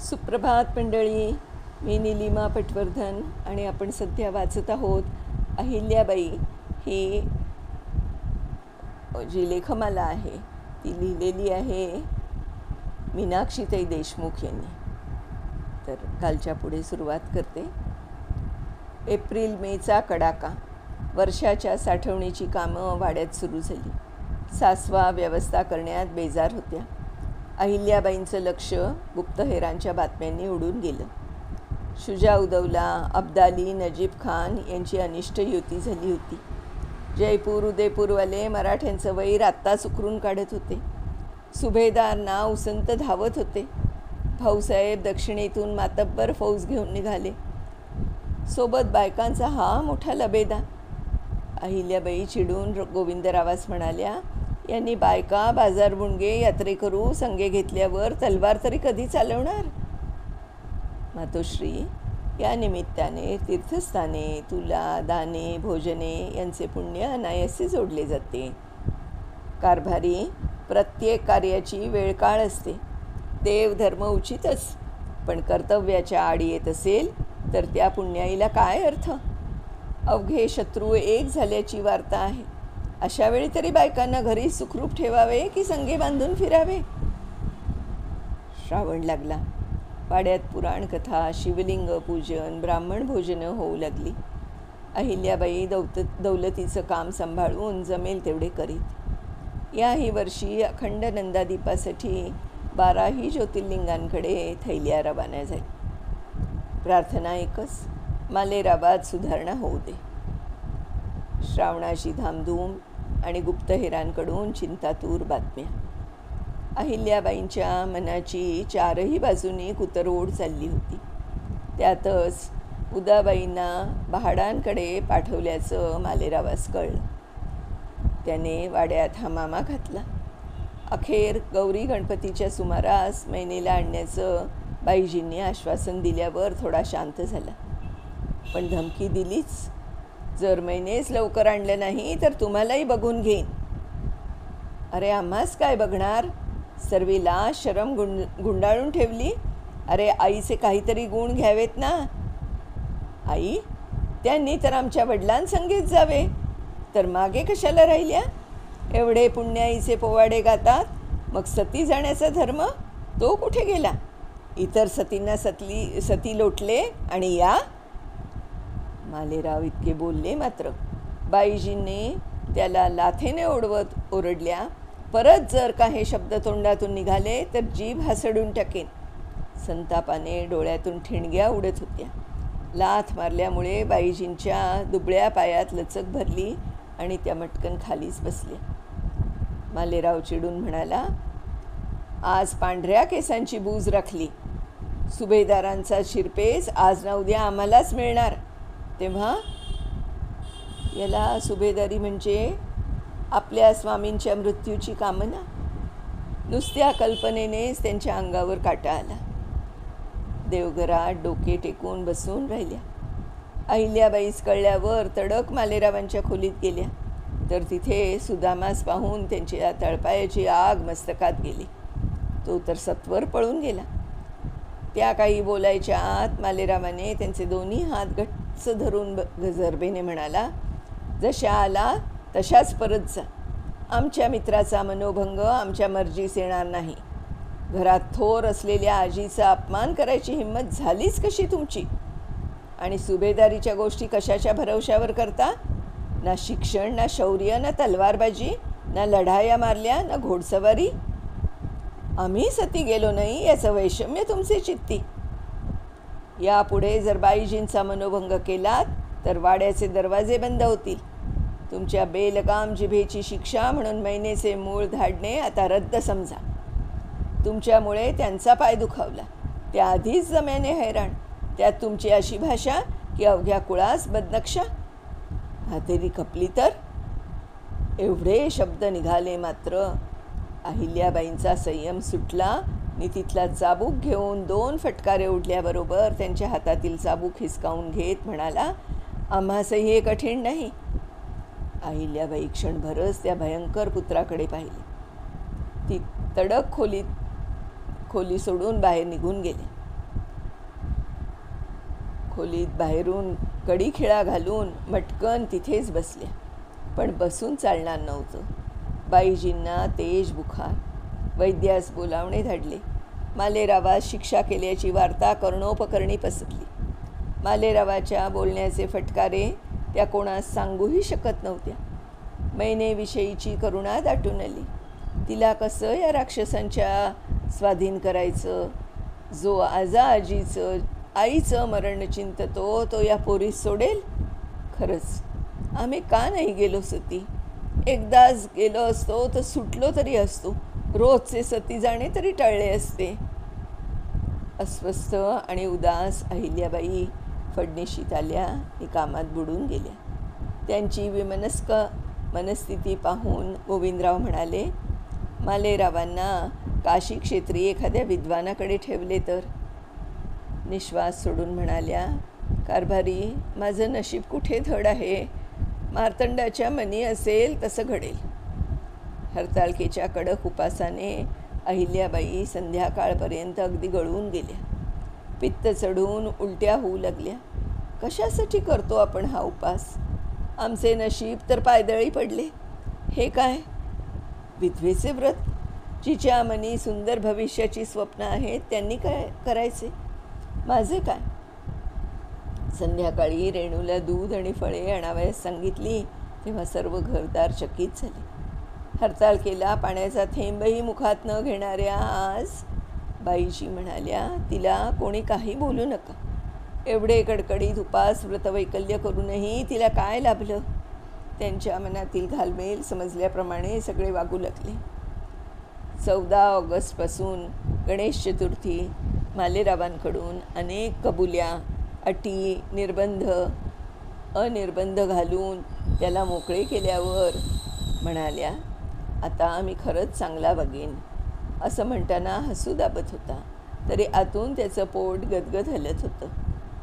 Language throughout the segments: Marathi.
सुप्रभात मंडळी. मी नीलिमा पटवर्धन आणि आपण सध्या वाचत आहोत अहिल्याबाई ही जी लेखमाला आहे ती लिहिलेली आहे मीनाक्षीताई देशमुख यांनी. तर कालच्या पुढे सुरुवात करते. एप्रिल मेचा कडाका. वर्षाच्या साठवणीची कामं वाड्यात सुरू झाली. सासवा व्यवस्था करण्यात बेजार होत्या. अहिल्याबाईंचं लक्ष गुप्तहेरांच्या बातम्यांनी उडून गेलं. शुजा उदौला, अब्दाली, नजीब खान यांची अनिष्ट युती झाली होती. जयपूर उदयपूरवाले मराठ्यांचं वैर आत्ताच उकरून काढत होते. सुभेदारना उसंत धावत होते. भाऊसाहेब दक्षिणेतून मातब्बर फौज घेऊन निघाले. सोबत बायकांचा हा मोठा लबेदा. अहिल्याबाई चिडून गोविंदरावास म्हणाल्या, यांनी बायका, बाजारबुणगे, यात्रेकरू संगे घेतल्यावर तलवार तरी कधी चालवणार? मातोश्री, या निमित्ताने तीर्थस्थाने, तुला, दाने, भोजने यांचे पुण्य अनायासे जोडले जाते. कारभारी, प्रत्येक कार्याची वेळ काळ असते. देव धर्म उचितच, पण कर्तव्याच्या आडी येत असेल तर त्या पुण्याईला काय अर्थ? अवघे शत्रू एक झाल्याची वार्ता आहे. अशा वेळी तरी बायकांना घरी सुखरूप ठेवावे की संगे बांधून फिरावे? श्रावण लागला. वाड्यात पुराणकथा, शिवलिंग पूजन, ब्राह्मण भोजनं होऊ लागली. अहिल्याबाई दौलतीचं काम सांभाळून जमेल तेवढे करीत. याही वर्षी अखंड नंदादीपासाठी 12ही ज्योतिर्लिंगांकडे थैल्या रवाना झाली. प्रार्थना एकच, मालेराबाद सुधारणा होऊ दे. श्रावणाची धामधूम आणि गुप्तहेरांकडून चिंतातूर बातम्या. अहिल्याबाईंच्या मनाची चारही बाजूनी कुतरओढ चालली होती. त्यातच उदाबाईंना बहाडांकडे पाठवल्याचं मालेरावास कळलं. त्याने वाड्यात हमामा घातला. अखेर गौरी गणपतीच्या सुमारास मैनेला आणण्याचं बाईजींनी आश्वासन दिल्यावर थोडा शांत झाला. पण धमकी दिलीच, जर महिनेच लवकर आणलं नाही तर तुम्हालाही बघून घेईन. अरे आम्हास काय बघणार? सर्वीला शरम गुंडाळून ठेवली. अरे आईचे काहीतरी गुण घ्यावेत ना. आई, त्यांनी तर आमच्या वडिलांसंगेच जावे, तर मागे कशाला राहिल्या? एवढे पुण्याईचे पोवाडे गातात, मग सती जाण्याचा धर्म तो कुठे गेला? इतर सतींना सती लोटले आणि या? मालेराव इतके बोलले मात्र बाईजींनी त्याला लाथेने ओढवत ओरडल्या, परत जर का हे शब्द तोंडातून निघाले तर जीभ हासडून टाकेन. संतापाने डोळ्यातून ठिणग्या उडत होत्या. लाथ मारल्यामुळे बाईजींच्या दुबळ्या पायात लचक भरली आणि त्या मटकन खालीच बसल्या. मालेराव चिडून म्हणाला, आज पांढऱ्या केसांची बूज राखली. सुभेदारांचा शिरपेस आज ना उद्या आम्हालाच मिळणार. तेव्हा याला सुभेदारी म्हणजे आपल्या स्वामींच्या मृत्यूची कामना. नुसत्या कल्पनेनेच त्यांच्या अंगावर काटा आला. देवघरात डोके टेकून बसून राहिल्या. अहिल्याबाईस कळल्यावर तडक मालेरावांच्या खोलीत गेल्या, तर तिथे सुदामास पाहून त्यांच्या तळपायाची आग मस्तकात गेली. तो तर सत्वर पळून गेला. त्या काही बोलायच्या आत मालेरावाने त्यांचे दोन्ही हात गच्च धरून गजरबेने म्हणाला, जशा आला तशाच परत जा. आमच्या मित्राचा मनोभंग आमच्या मर्जीस येणार नाही. घरात थोर असलेल्या आजीचा अपमान करायची हिंमत झालीच कशी तुमची? आणि सुभेदारीच्या गोष्टी कशाच्या भरवशावर करता? ना शिक्षण, ना शौर्य, ना तलवारबाजी, ना लढाया मारल्या, ना घोडसवारी. आम्ही सती गेलो नाही याचं वैषम्य तुमचे चित्ती. यापुढे जर बाईजींचा मनोभंग केलात तर वाड्याचे दरवाजे बंद होतील. तुमच्या बेलगाम जिभेची शिक्षा म्हणून महिनेचे मूळ धाडणे आता रद्द समजा. तुमच्यामुळे त्यांचा पाय दुखावला. त्या आधीच जम्याने हैराण, त्यात तुमची अशी भाषा की अवघ्या कुळास बदनक्षा. हातेरी खपली तर? एवढे शब्द निघाले मात्र अहिल्याबाईंचा संयम सुटला आणि तिथला चाबूक घेऊन 2 फटकारे उडल्याबरोबर त्यांच्या हातातील चाबूक हिसकावून घेत म्हणाला, आम्हासही हे कठीण नाही. अहिल्याबाई क्षणभरच त्या भयंकर पुत्राकडे पाहिले. ती तडक खोली सोडून बाहेर निघून गेले. खोलीत बाहेरून कडी खिळा घालून मटकन तिथेच बसल्या. पण बसून चालणार नव्हतं. बाईजींना तेज बुखार. वैद्यास बोलावणे धाडले. मालेरावास शिक्षा केल्याची वार्ता कर्णोपकर्णी पसरली. मालेरावाच्या बोलण्याचे फटकारे त्या कोणास सांगूही शकत नव्हत्या. मैनेविषयीची करुणा दाटून आली. तिला कसं या राक्षसांच्या स्वाधीन करायचं? जो आजीचं आईचं मरण चिंततो तो या पोरीस सोडेल? खरंच आम्ही का नाही गेलो सती? एकदाच गेलो असतो तर सुटलो तरी असतो. रोजचे सती जाणे तरी टळले असते. अस्वस्थ आणि उदास अहिल्याबाई फडणीशीत आल्या आणि कामात बुडून गेल्या. त्यांची विमनस्क मनस्थिती पाहून गोविंदराव म्हणाले, मालेरावांना काशी क्षेत्री एखाद्या विद्वानाकडे ठेवले तर? निश्वास सोडून म्हणाल्या, कारभारी, माझं नशीब कुठे धड आहे. मार्तंडाच्या मनी असेल तसं घडेल. हरताळकेच्या कडक उपासाने अहिल्याबाई संध्याकाळपर्यंत अगदी गळून गेल्या. पित्त चढून उलट्या होऊ लागल्या. कशासाठी करतो आपण हा उपास? आमचे नशीब तर पायदळी पडले. हे काय विधवेचे व्रत? जिच्या मनी सुंदर भविष्याची स्वप्न आहेत त्यांनी काय करायचे? माझे काय? संध्याकाळी रेणूला दूध आणि फळे आणावयास सांगितली तेव्हा सर्व घरदार चकित झाले. हरताळकेला पाण्याचा थेंबही मुखात न घेणाऱ्या आज बाईजी म्हणाल्या, तिला कोणी काही बोलू नका. एवढे कडकडीत उपास व्रतवैकल्य करूनही तिला काय लाभलं? त्यांच्या मनातील घालमेल समजल्याप्रमाणे सगळे वागू लागले. 14 ऑगस्टपासून गणेश चतुर्थी मालेरावांकडून अनेक कबुल्या, अटी, निर्बंध, अनिर्बंध घालून त्याला मोकळे केल्यावर म्हणाल्या, आता मी खरंच चांगला वागेन. असं म्हणताना हसू दाबत होता, तरी आतून त्याचं पोट गदगद हलत होतं.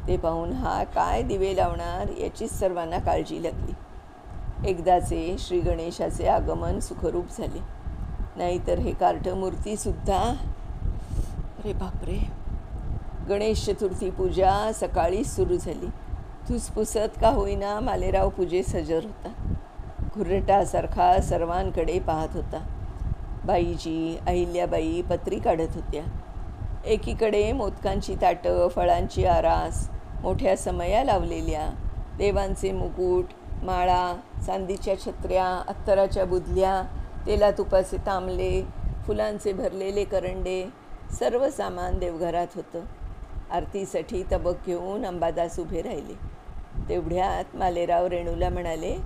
ते पाहून हा काय दिवे लावणार याचीच सर्वांना काळजी लागली. एकदाचे श्री गणेशाचे आगमन सुखरूप झाले. नाहीतर हे कार्ट मूर्तीसुद्धा. अरे बापरे. गणेश चतुर्थी पूजा सकाळीच सुरू झाली. धुसपुसत का होईना मालेराव पूजेस हजर होता. घुरटासारखा सर्वांकडे पाहत होता. बाईजी, अहिल्याबाई पत्री काढत होत्या. एकीकडे मोदकांची ताटं, फळांची आरास, मोठ्या समया लावलेल्या, देवांचे मुकुट, माळा, चांदीच्या छत्र्या, अत्तराच्या बुधल्या, तेला तुपाचे तांबले, फुलांचे भरलेले करंडे, सर्व सामान देवघरात होतं. आरतीसाठी तबक घेऊन अंबादास उभे राहिले. तेवढ्यात मालेराव रेणूला म्हणाले,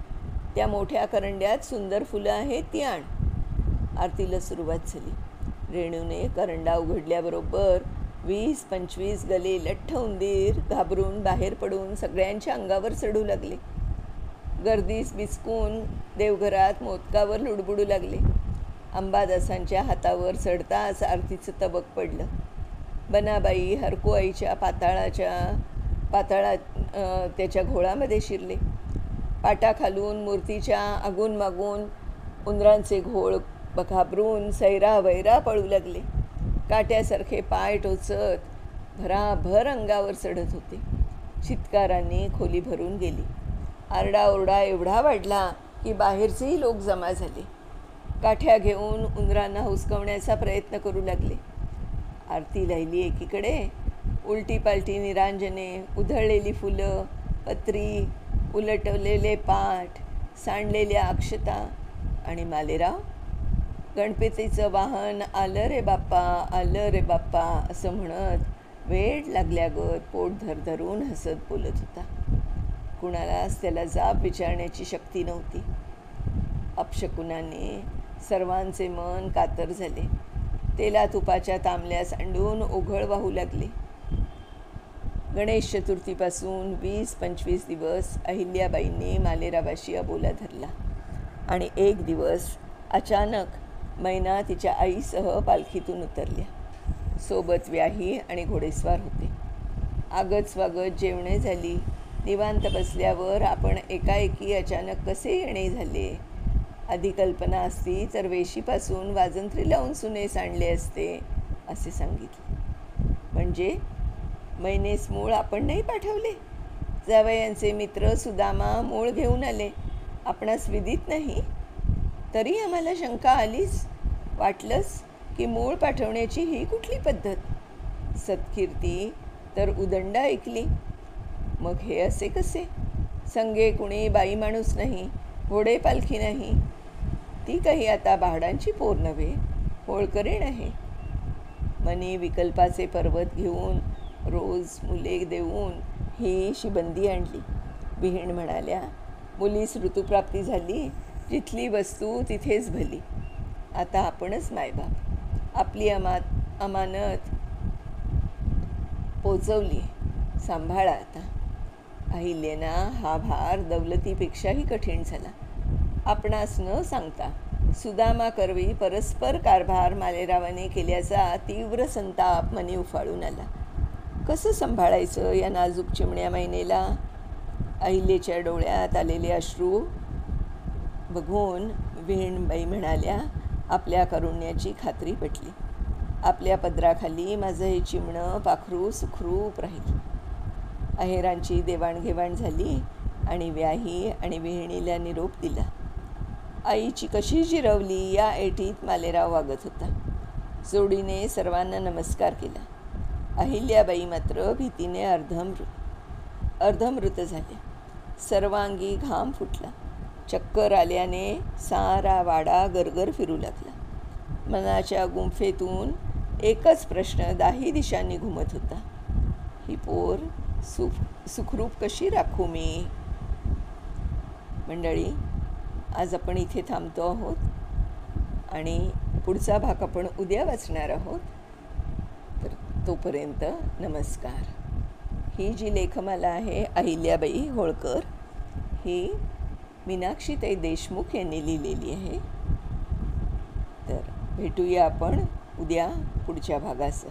त्या मोठ्या करंड्यात सुंदर फुलं आहेत ती आण. आरतीला सुरुवात झाली. रेणूने करंडा उघडल्याबरोबर 20-25 गले लठ्ठ उंदीर घाबरून बाहेर पडून सगळ्यांच्या अंगावर चढू लागले. गर्दीस बिचकून देवघरात मोदकावर लुडबुडू लागले. अंबादासांच्या हातावर चढताच आरतीचं तबक पडलं. बनाबाई हरकुआईच्या पाताळात त्याच्या घोळामध्ये शिरले. पाटाखालून मूर्तीच्या आगून मागून उंदरांचे घोळ घाबरून सैरावैरा पळू लागले. काट्यासारखे पाय टोचत भराभर अंगावर चढत होते. चित्कारांनी खोली भरून गेली. आरडाओरडा एवढा वाढला की बाहेरचेही लोक जमा झाले. काठ्या घेऊन उंदरांना हुसकवण्याचा प्रयत्न करू लागले. आरती राहिली एकीकडे. उलटी पालटी निरांजने, उधळलेली फुलं, पत्री, उलटवलेले पाठ, सांडलेल्या अक्षता आणि मालेराव गणपतीचं वाहन आलं रे बाप्पा, आलं रे बाप्पा असं म्हणत वेड लागल्यागत पोट धरधरून हसत बोलत होता. कुणालाच त्याला जाब विचारण्याची शक्ती नव्हती. अपशकुनाने सर्वांचे मन कातर झाले. तेला तुपाच्या तांबल्या सांडून ओघळ वाहू लागले. गणेश चतुर्थीपासून 20-25 दिवस अहिल्याबाईंनी मालेरावाशी अबोला धरला आणि एक दिवस अचानक मैना तिच्या आईसह पालखीतून उतरल्या. सोबत व्याही आणि घोडेस्वार होते. आगत स्वागत जेवणे झाली. निवांत बसल्यावर आपण एकाएकी अचानक कसे येणे झाले? आधी कल्पना असती तर वेशीपासून वाजंत्री लावून सुनेस आणले असते असे सांगितले. म्हणजे मैनेस मूळ आपण नाही पाठवले? जावयांचे मित्र सुदामा मूळ घेऊन आले, आपणास विदित नाही? तरी आम्हाला शंका आलीच. वाटलंच की मूळ पाठवण्याची ही कुठली पद्धत? सत्कीर्ती तर उदंड ऐकली. मग हे असे कसे? संगे कुणी बाई माणूस नाही, घोडे पालखी नाही. ती काही आता भाडांची पोर नव्हे, होळकरीण आहे. मनी विकल्पाचे पर्वत घेऊन रोज मुले देऊन ही शिबंदी आणली. विहीण म्हणाल्या, मुलीस ऋतुप्राप्ती झाली, जिथली वस्तू तिथेच भली. आता आपणच मायबाप, आपली अमानत पोचवली, सांभाळा आता. अहिल्याना हा भार दौलतीपेक्षाही कठीण झाला. आपणास न सांगता सुदामा करवी परस्पर कारभार मालेरावाने केल्याचा तीव्र संताप मनी उफाळून आला. कसं सांभाळायचं या नाजूक चिमण्या मैनेला? अहिल्याच्या डोळ्यात आलेले अश्रू बघून विहीणबाई म्हणाल्या, आपल्या कारुण्याची खात्री पटली. आपल्या पदराखाली माझं हे चिमणं पाखरू सुखरूप राहील. अहेरांची देवाणघेवाण झाली आणि व्याही आणि विहिणीला निरोप दिला. आईची कशी जिरवली या ऐटीत मालेराव वागत होता. जोडीने सर्वांना नमस्कार केला. अहिल्याबाई मात्र भीतीने अर्धमृत झाल्या. सर्वांगी घाम फुटला. चक्कर आल्याने सारा वाडा गरगर फिरू लागला. मनाच्या गुंफेतून एकच प्रश्न दाही दिशांनी घुमत होता, ही पोर सुखरूप कशी राखू मी? मंडळी, आज आपण इथे थांबतो आहोत आणि पुढचा भाग आपण उद्या वाचणार आहोत. तर तोपर्यंत नमस्कार. ही जी लेखमाला आहे अहिल्याबाई होळकर, ही मीनाक्षीताई देशमुख यांनी लिहिलेली आहे. तर भेटूया आपण उद्या पुढच्या भागासह.